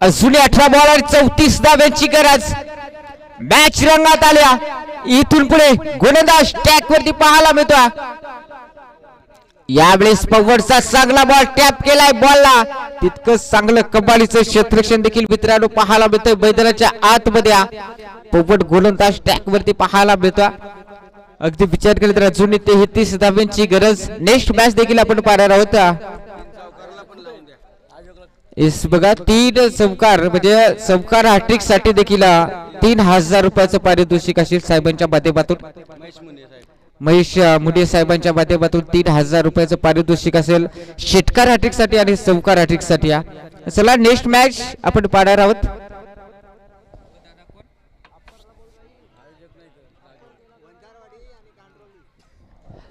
अजूनही 18 बॉल आणि 34 धाव्यांची गरज. मॅच रंगात आल्या. इथून पुढे गोलंदाज टॅक वरती पाहायला मिळतोय. यावेळेस पवनचा चांगला बॉल टॅप केलाय बॉलला तितकंच चांगलं कबाडीचं क्षेत्ररक्षण देखील मित्रांनो पाहायला मिळतंय मैदानाच्या आतमध्ये. पवन गोलंदाज ट्रॅक वरती पाहायला मिळतो. अगदी विचार केला तर अजून 33 धावांची गरज. नेक्स्ट मॅच देखील आपण पाहणार आहोत. इस बघा 3 चौकार म्हणजे चौकार हॅट्रिक साठी देखील 3000 रुपयाचं पारितोषिक असेल साहेबांच्या माध्यमातून. महेश मुंडे साहेबांच्या माध्यमातून 3000 रुपयाचं पारितोषिक असेल षटकार हॅट्रिक साठी आणि चौकार हॅट्रिक साठी. चला नेक्स्ट मॅच आपण पाहणार आहोत.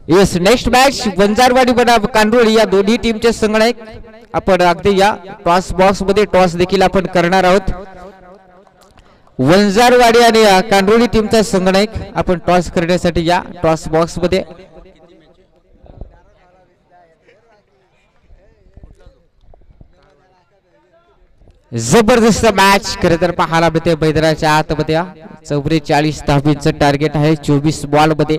येस नेक्स्ट मॅच वंजारवाडी बनाम कांडोळी या दोन्ही टीमचे संगणक आपण अगदी या टॉस बॉक्स मध्ये टॉस देखील आपण करणार आहोत. वंजारवाडी आणि कांडोळी टीमचा संगणक आपण टॉस करण्यासाठी या टॉस बॉक्स मध्ये. जबरदस्त मॅच खरं तर पाहायला मिळते मैदानाच्या आतमध्ये. 44 धावांचं टार्गेट आहे 24 बॉल मध्ये.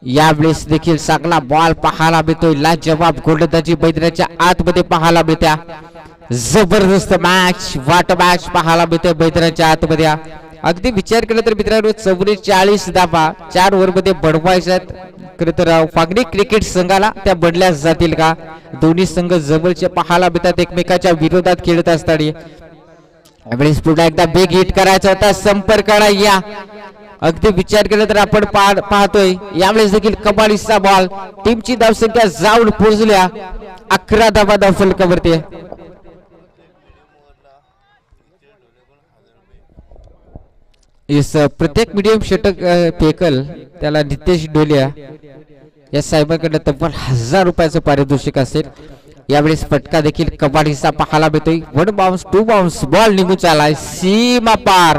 यावेळेस देखील चांगला बॉल पाहायला मिळतोय. लाजवाब गोलंदाजी मैदानाच्या आतमध्ये पाहायला मिळत्या. जबरदस्त मॅच वाट मॅच पाहायला मिळते मैदानाच्या आतमध्ये. अगदी विचार केला तर मित्रांनो 44 धावा 4 ओव्हर मध्ये बनवायच्यात. खरं तर फागणी क्रिकेट संघाला त्या बनल्या जातील का? दोन्ही संघ जवळचे पाहायला मिळतात एकमेकाच्या विरोधात खेळत असताना. यावेळेस पुन्हा एकदा बिग हिट करायचा होता संपर्काला या. अगदी विचार केला तर आपण पाहतोय यावेळेस देखील कबाडीचा बॉल. टीमची धावसंख्या जाऊन पोहोचल्या 11 धावा धाव फलकावरती. प्रत्येक मीडियम षटक फेकल त्याला नितेश डोलिया या साहेबांकडे तब्बल 1000 रुपयाचं पारितोषिक असेल. यावेळेस फटका देखील कबाडीचा पाहायला मिळतोय. 1 बाउन्स 2 बाउन्स बॉल निघून चालाय सीमा पार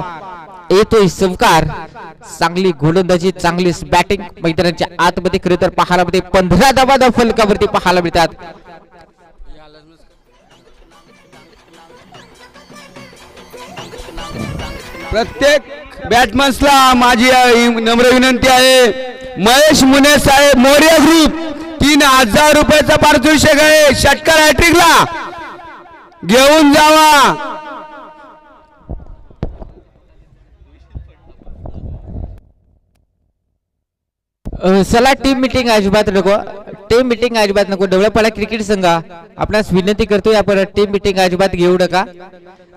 येतोय चौकार. चांगली गोलंदाजी चांगली बॅटिंग मैदानाच्या आतमध्ये खरं तर पाहायला मिळते. 15 धावा धाव फलकावरती पाहायला मिळतात. प्रत्येक बॅट्समन्सला माझी नम्र विनंती आहे. महेश मुने साहेब मोरिया ग्रुप 3000 रुपयाचा पारितोषिक आहे. षटकार हॅट्रिकला घेऊन जावा. चला टीम मीटिंग अजिबात नको. टीम मीटिंग अजिबात नको. डवळपाडा क्रिकेट संघ आपणास विनंती करतोय आपण टीम मीटिंग अजिबात घेऊ नका.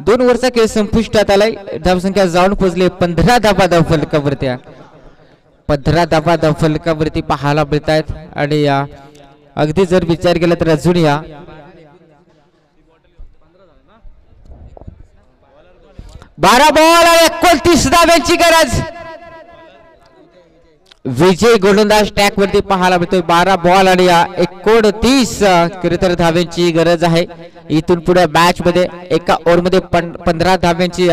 2 ओव्हरचा खेळ संपुष्टात आलाय. धावसंख्या जाऊन पोहोचले 15 धावा धाव फलकावरती. 15 धावा धाव फलकावरती पाहायला मिळत आहेत. आणि अगदी जर विचार केला तर अजून या 12 बॉल आणि 29 धाव्यांची गरज. विजय गोलंदाज ट्रॅक वरती पाहायला मिळतोय. 12 बॉल आणि 29 खरं धाव्यांची गरज आहे. इथून पुढे मॅच मध्ये एका ओव्हर मध्ये 15 धाव्यांची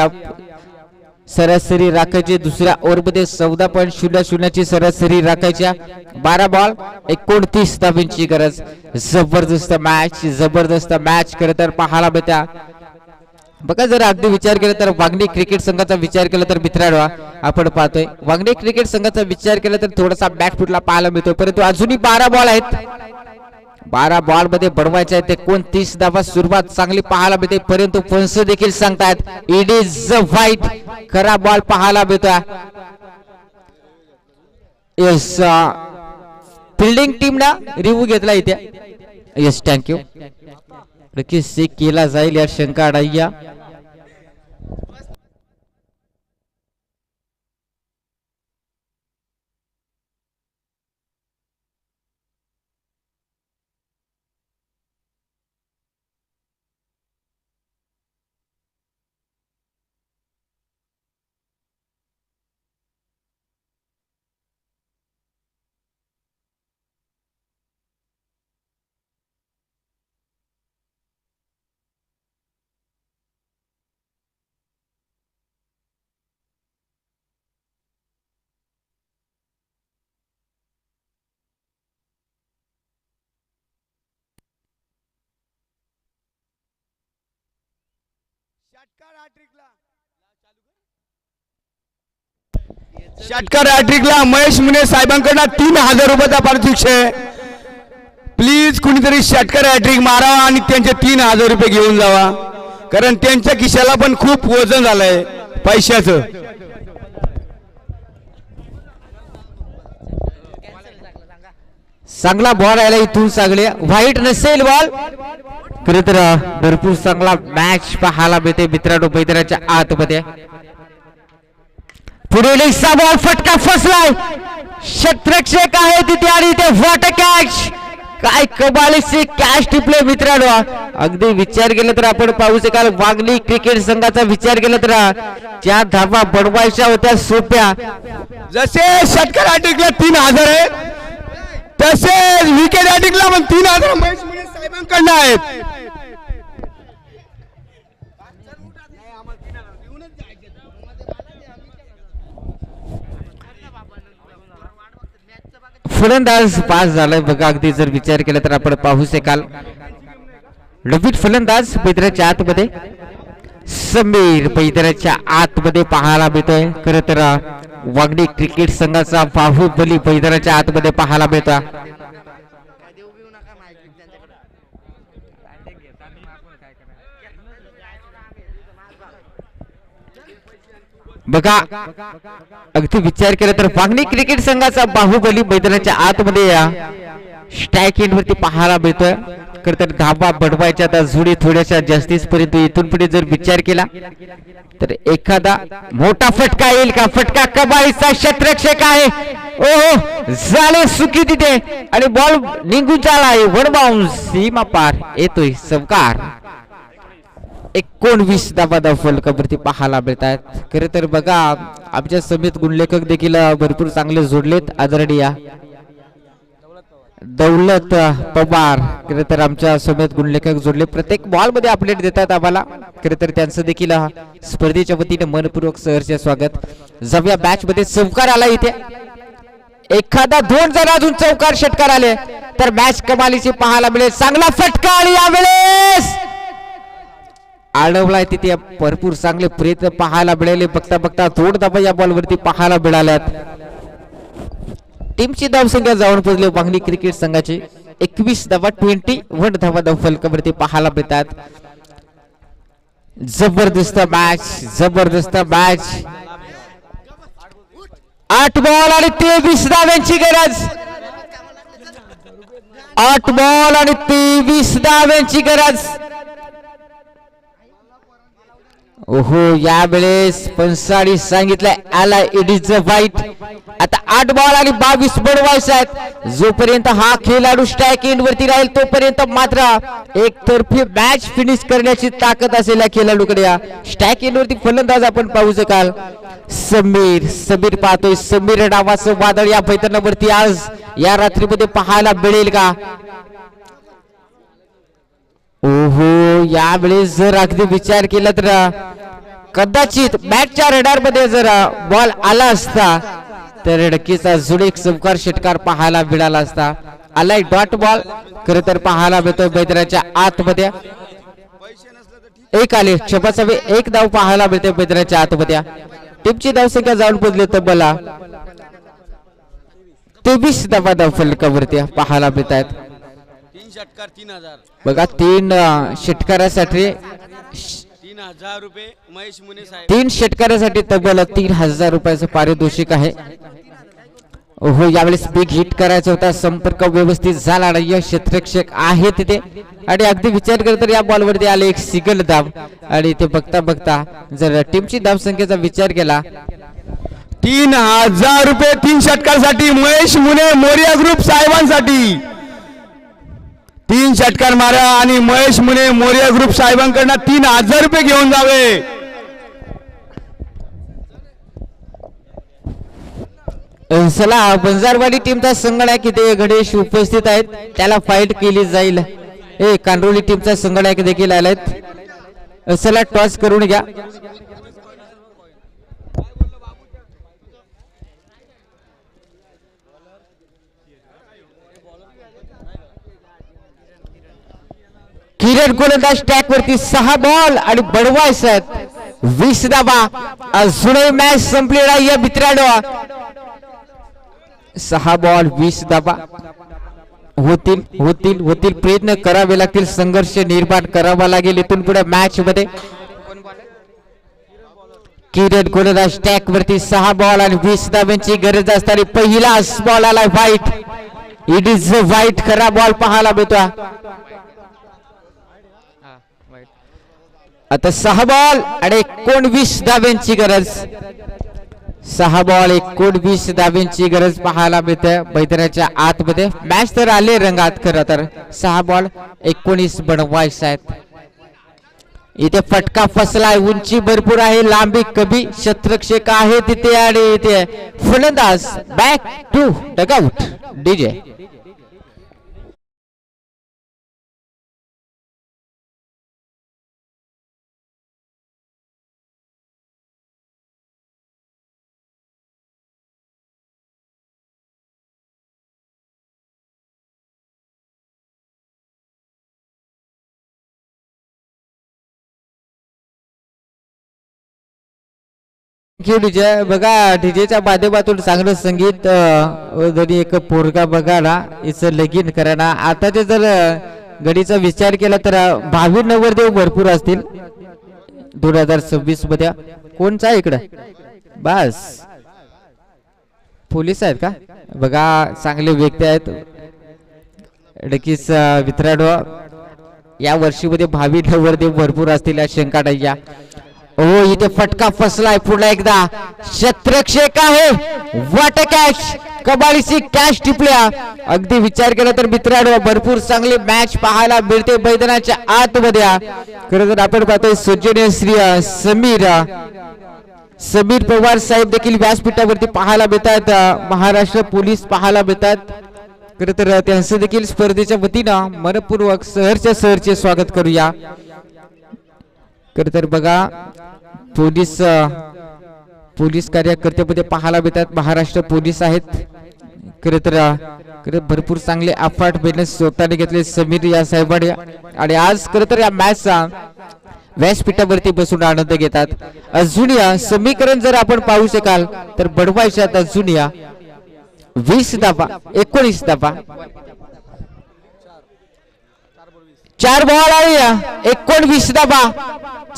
सरासरी राखायची. दुसऱ्या ओव्हर मध्ये 14.00 ची सरासरी राखायची. 12 बॉल 29 धाव्यांची गरज. जबरदस्त मॅच खरं तर पाहायला मिळत्या. बघा जर अगदी विचार केला तर वांगणी क्रिकेट संघाचा विचार केला तर मित्रांनो आपण पाहतोय वांगणी क्रिकेट संघाचा विचार केला तर थोडासा बॅकफुटला पाहायला मिळतोय. परंतु अजूनही 12 बॉल आहेत. 12 बॉल मध्ये बनवायचे आहेत. 29 धावा सुरुवात चांगली पाहायला मिळते. परंतु पंच देखील सांगतात इट इज व्हाईट. खरा बॉल पाहायला मिळतोय. येस फिल्डिंग टीम ना रिव्ह्यू घेतला इथे. Yes thank you. नक्कीच चेक केला जाईल या शंका अडाय्या. षटकार हॅट्रिकला महेश मुने साहेबांकडून 3000 रुपयाचा पारितोषिक आहे. प्लीज कुणीतरी षटकार हॅट्रिक मारावा आणि त्यांचे 3000 रुपये घेऊन जावा, कारण त्यांच्या खिशाला पण खूप वजन झालंय पैशाचं. चांगला बॉल आला इथून, चांगले व्हाईट नसेल बॉल. खरं तर भरपूर चांगला मॅच पाहायला मिळते मित्रांनो मैदानाच्या आतमध्ये. पुढील एक बॉल फटका फसलाय, क्षेत्ररक्षक आहे तिथे आणि ते व्हॉट कॅच. काय कमालीचे कॅच टिपले मित्रांनो. अगदी विचार केला तर आपण पाहू शकाल वागली क्रिकेट संघाचा विचार केला तर ज्या धावा बनवायच्या होत्या सोप्या, जसे षटकार हॅट्रिकला 3000 आहे तसेच विकेट हॅट्रिकला पण 3000 महेश मुने साहेबांकडनं आहेत. फलंदाज पास झालाय बघा. अगदी जर विचार केला तर आपण पाहू शकाल नवीन फलंदाज मैदानाच्या आतमध्ये समीर मैदानाच्या आतमध्ये पाहायला मिळतोय. खरं तर वागणी क्रिकेट संघाचा बाहुबली मैदानाच्या आतमध्ये पाहायला मिळतो. बघा अगदी विचार केला तर वागणी क्रिकेट संघाचा बाहुबली मैदानाच्या आतमध्ये या स्ट्राईक एंड वरती पाहायला मिळतोय. खरं तर धाबा बडवायच्या आता जोडी थोड्याशा जास्तीच पर्यंत इथून पुढे जर विचार केला तर एखादा मोठा फटका येईल का. फटका कबाळीचा क्षेत्ररक्षक आहे, ओहो झाले सुकी तिथे आणि बॉल निघून चाललाय. वन बाउन्स सीमा पार येतोय चौकार. 19 धावा फलकावरती पाहायला मिळतात. खरं तर बघा आमच्या समित गुणलेखक देखील भरपूर चांगले जोडलेत. आदरणीय दौलत पवार खरं तर आमच्या समित गुणलेखक जोडले, प्रत्येक बॉल मध्ये अपडेट देतात आम्हाला. खरं तर त्यांचं देखील स्पर्धेच्या वतीने मनपूर्वक सहर्ष स्वागत. जाऊया मॅच मध्ये चौकार आला इथे, एखादा 2 जण अजून चौकार षटकार आले तर मॅच कमालीची पाहायला मिळेल. चांगला फटका आणि यावेळेस आडवलाय तिथे भरपूर चांगले प्रयत्न पाहायला मिळाले. बघता बघता 2 धावा या बॉल वरती पाहायला मिळाल्यात. टीमची धावसंख्या जाऊन पोहोचली वांगणी क्रिकेट संघाची 21 धावा 21 धावा फलकावरती पाहायला मिळतात. जबरदस्त मॅच, जबरदस्त मॅच. 8 बॉल आणि 23 धाव्यांची गरज. 8 बॉल आणि 23 धाव्यांची गरज. ओहो यावेळेस पंसाळी सांगितलंय आला इट इज अ वाईट. आता 8 बॉल आणि 22 बनवायचे आहेत. जोपर्यंत हा खेळाडू स्ट्राईक एंड वरती राहील तोपर्यंत मात्र एकतर्फी मॅच फिनिश करण्याची ताकद असेल या खेळाडूकडे. स्ट्राईक एंड वरती फलंदाज आपण पाहू शकाल समीर. समीर पाहतोय, समीर नावाचं वादळ या मैदानावरती आज या रात्रीमध्ये पाहायला मिळेल का. ओहो यावेळेस जर अगदी विचार केला तर कदाचित मॅचच्या रडार मध्ये जर बॉल आला असता तर नक्कीच अजून एक चौकार षटकार पाहायला मिळाला असता. आलाय डॉट बॉल खरं तर पाहायला मिळतोय मैदानाच्या आतमध्ये. एक आले क्षमाचावे 1 धाव पाहायला मिळते मैदानाच्या आतमध्ये. टीमची धावसंख्या जाऊन पोहोचली तर मला 23 धावा फलकावरती पाहायला मिळत आहेत. 3 षटकार 3000 बघा 3 षटकारासाठी 3000 रुपये महेश मुने साहेब. 3 षटकारासाठी तब्बल 3000 रुपयाचं पारितोषिक आहे. हो यावेळेस बिग हिट करायचा होता, संपर्क व्यवस्थित झाला नाही. क्षेत्ररक्षक आहे तिथे आणि अगदी विचार करत तर या बॉलवरती आले एक सिंगल धाव आणि ते बघता बघता जर टीमची धाव संख्येचा विचार केला 3000 रुपये 3 षटकारासाठी महेश मुने मोरिया ग्रुप साहेबांसाठी. 3 षटकार मारा आणि महेश मुने मोरिया ग्रुप साहेबांकडनं 3000 रुपये घेऊन जावे. चला बंजारवाडी टीमचा संगणक इथे गणेश उपस्थित आहेत, त्याला फाईट केली जाईल. कांडोली टीमचा संगणक देखील आलायत. चला टॉस करून घ्या. किरण गोलंदाज ट्रॅक वरती 6 बॉल आणि बडवायस 20 धावा. अजूनही मॅच संपलेला आहे मित्रांनो. 6 बॉल 20 धावा. होतील होतील होतील प्रयत्न करावे लागतील, संघर्ष निर्माण करावा लागेल इथून पुढे मॅच मध्ये. किरण गोलंदाज टॅक वरती 6 बॉल आणि 20 धाब्यांची गरज असताना पहिला बॉल आला व्हाईट. It is white. खरा बॉल पाहायला मिळतो. आता 6 बॉल आणि 19 धाब्यांची गरज. 6 बॉल 19 धाब्यांची गरज पाहायला मिळते मैदानाच्या आतमध्ये. मॅच तर आले रंगात. खरं तर 6 बॉल 19 बनवायचे आहेत. इथे फटका फसलाय. उंची भरपूर आहे, लांबी कमी. क्षेत्रक्षक आहे तिथे आणि इथे फलंदाज back to dugout. DJ DJ बघा. डीजेच्या माध्यमातून चांगलं संगीत जरी एक पोरगा बघा ना, हिचं लगीन करा ना. आताचे जर घडीचा विचार केला तर भावी नवरदेव भरपूर असतील 2026 मध्ये. कोणचा आहे इकडं? बस पोलीस आहेत का बघा. चांगले व्यक्ती आहेत. नक्कीच मित्रांनो या वर्षीमध्ये भावी नवरदेव भरपूर असतील या शंका नाही. हो इथे फटका फसलाय. पुन्हा एकदा क्षेत्रक्षक आहे. What a catch. कबाडीची कॅच टिपल्या. अगदी विचार केला तर मित्रांनो भरपूर चांगली मॅच पाहायला मिळते मैदानाच्या आतमध्ये. खरं तर आपण पाहतोय सज्जन श्री समीर पवार साहेब देखील व्यासपीठावरती पाहायला मिळतात. महाराष्ट्र पोलीस पाहायला मिळतात. खरं तर त्यांचं देखील स्पर्धेच्या वतीनं मनपूर्वक सहर्ष स्वागत करूया. खरं तर बघा पोलीस कार्यकर्त्यामध्ये पाहायला मिळतात. महाराष्ट्र पोलीस आहेत. खरं तर भरपूर चांगले अफाट मेहनत स्वतःने घेतले समीर या साहेबांनी. आणि आज खरं तर या मॅचचा व्यासपीठावरती बसून आनंद घेतात. अजून या समीकरण जर आपण पाहू शकाल तर बडवायच्यात अजून या 20 धाबा 19 धाबा. 4 बॉल आणि 19 धाबा.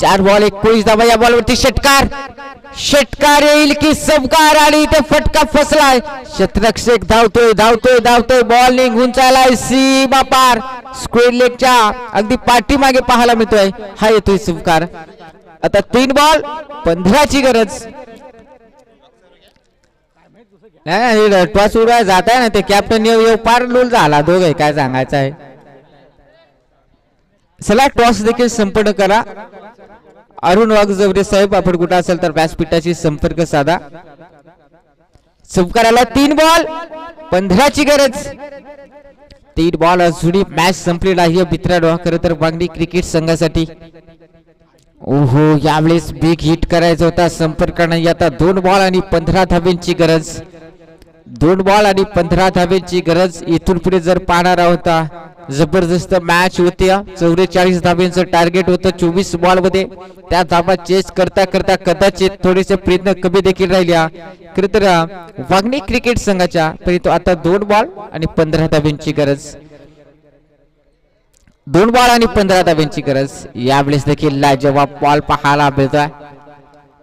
4 बॉल 19 धाबा. या बॉलवरती षटकार येईल की सबकार. आणि इथे फटका फसलाय. क्षेत्रक्षक धावतोय धावतोय धावतोय. बॉल निघून चाललाय सीमा पार. स्क्वेअर लेगच्या अगदी पाठीमागे पाहायला मिळतोय. हा येतोय सबकार. आता 3 बॉल 15 ची गरज. टॉस उडवाय जात आहे ना ते कॅप्टन येऊ पार लूल झाला. दोघे काय सांगायचं आहे. चला टॉस देखील संपन्न करा. अरुण वाघजवरे साहेब आपण कुठे असेल तर व्यासपीठाशी संपर्क साधा. सबकाराला 3 बॉल 15 ची गरज. 3 बॉल अजूनही मॅच संपलेला आहे मित्रांनो. खरं तर वांगणी क्रिकेट संघासाठी ओहो यावेळेस बिग हिट करायचा होता. संपर्क नाही. आता 2 बॉल आणि 15 धाब्यांची गरज. 2 बॉल आणि 15 धाब्यांची गरज. इथून पुढे जर पाहणार होता जबरदस्त मॅच होती. 44 धाब्यांचं टार्गेट होतं 24 बॉल मध्ये. त्या धाबा चेस करता करता कदाचित थोडेसे प्रयत्न कमी देखील राहिल्या. खरं तर वांगणी क्रिकेट संघाच्या परंतु आता 2 बॉल आणि 15 धाब्यांची गरज. 2 बॉल आणि 15 धाब्यांची गरज. यावेळेस देखील लाजवाब बॉल पाहायला मिळतोय.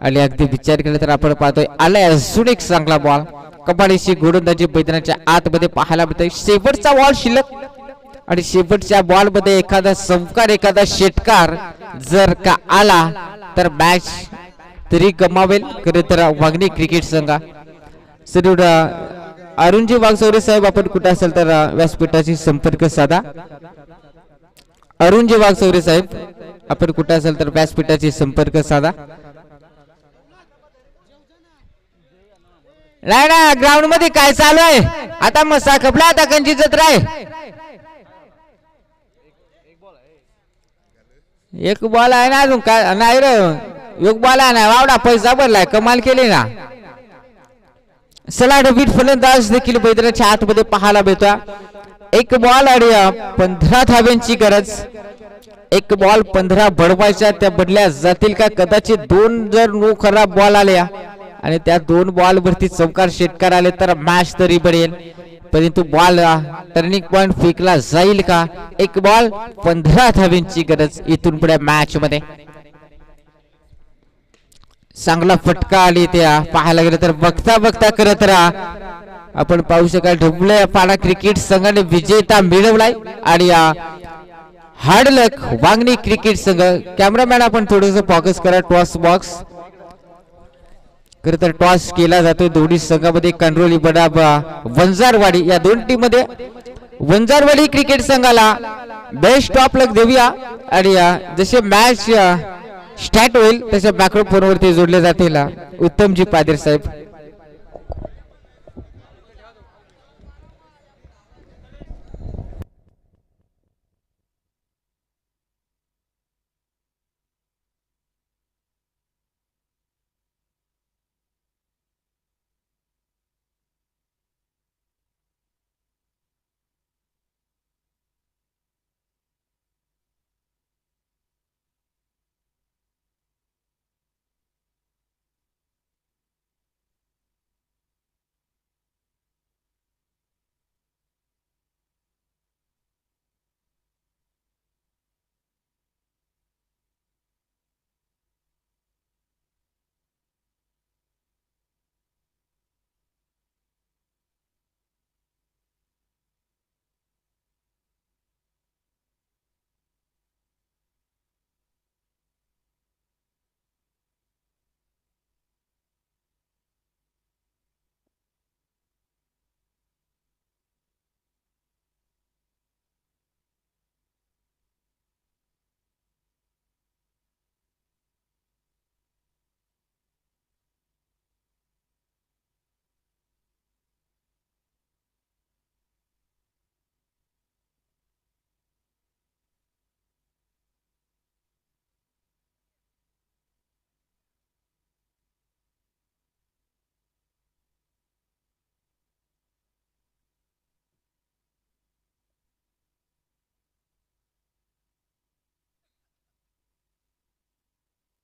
आणि अगदी विचार केला तर आपण पाहतोय आलाय अजून एक चांगला बॉल. कबाडीची गोलंदाजी मैदानाच्या आतमध्ये पाहायला मिळतोय. शेवटचा बॉल शिल्लक. आणि शेवटच्या बॉल मध्ये एखादा संस्कार एखादा षटकार जर का आला तर मॅच तरी गमावेल. खरं तर वांगणी क्रिकेट संघा. सर अरुणजी वाघचौरे साहेब आपण कुठे असेल तर व्यासपीठाशी संपर्क साधा. अरुणजी वाघचौरे साहेब आपण कुठे असेल तर व्यासपीठाशी संपर्क साधा. नाही ना ग्राउंड मध्ये काय चालू आहे आता. मसा खपला आता कंची जत्रा आहे. एक बॉल आहे ना अजून काय नाही रे. एक बॉल आहे ना. वावडा पैसा भरलाय. कमाल केली ना. सलाड बीट फलंदाज देखील मैदानाच्या आतमध्ये पाहायला मिळतो. 1 बॉल आणि 15 धाब्यांची गरज. 1 बॉल 15 बडवायच्या त्या बदल्या जातील का. कदाचित 2 जर नो खराब बॉल आल्या आणि त्या 2 बॉल वरती चौकार षटकार आले तर मॅच तरी बनेल. परंतु बॉल टर्निंग पॉइंट फेकला जाईल का? एक बॉल 15 धावांची गरज इथून पुढे मॅच मध्ये. चांगला फटका आली त्या पाहायला गेलं तर बघता बघता करत राहा. आपण पाहू शकाल ढोबळेपाडा क्रिकेट संघाने विजेता मिळवलाय आणि हार्डलक वांगणी क्रिकेट संघ. कॅमेरामॅन आपण थोडस फोकस करा टॉस बॉक्स. खरं तर टॉस केला जातो दोन्ही संघामध्ये. कंट्रोली बनाब वंजारवाडी या दोन टीम मध्ये वंजारवाडी क्रिकेट संघाला बेस्ट ऑफ लक देऊया आणि जसे मॅच स्टार्ट होईल तसे मायक्रोफोन वरती जोडले जातील उत्तमजी पादेर साहेब.